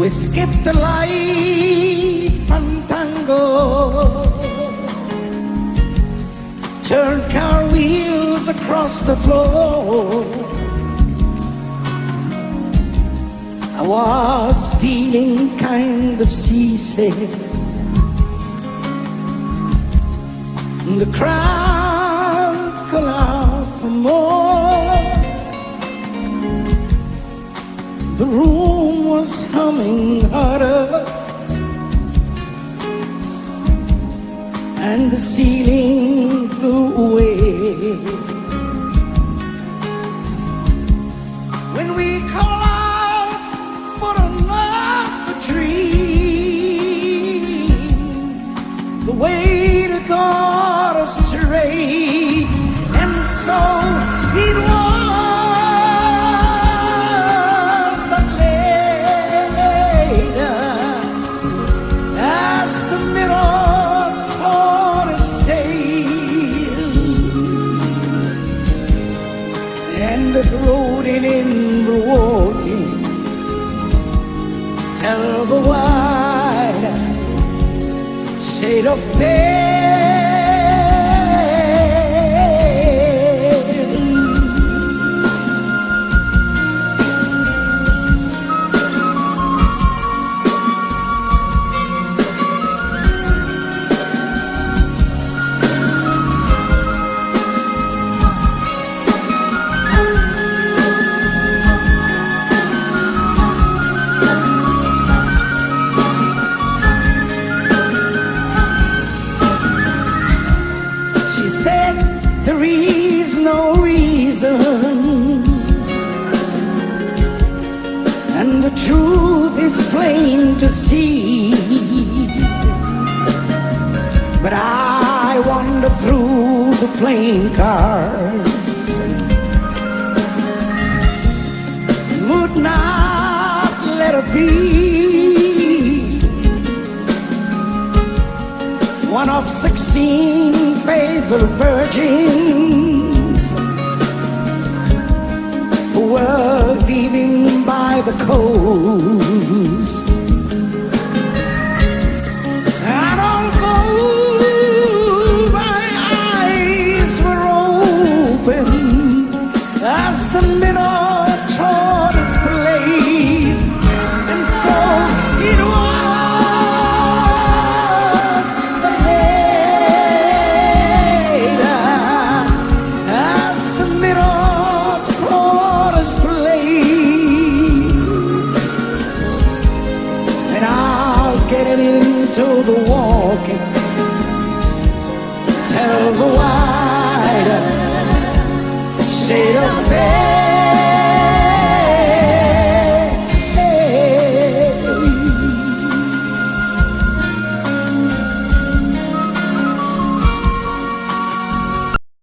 We skipped the light fantango, turned car wheels across the floor. I was feeling kind of seasick. The crowd called out for more. The room was humming harder, and the ceiling flew away. When we call out for another dream, the waiter got us straight, and so it was. Rolling in the walking, tell the wide shade of pale. There is no reason, and the truth is plain to see. But I wander through the playing cards, would not let it be. One of 16 faithful virgins who were leaving by the coast. And although my eyes were open as the Minotaur displays, and so it was. Get into the walking, tell the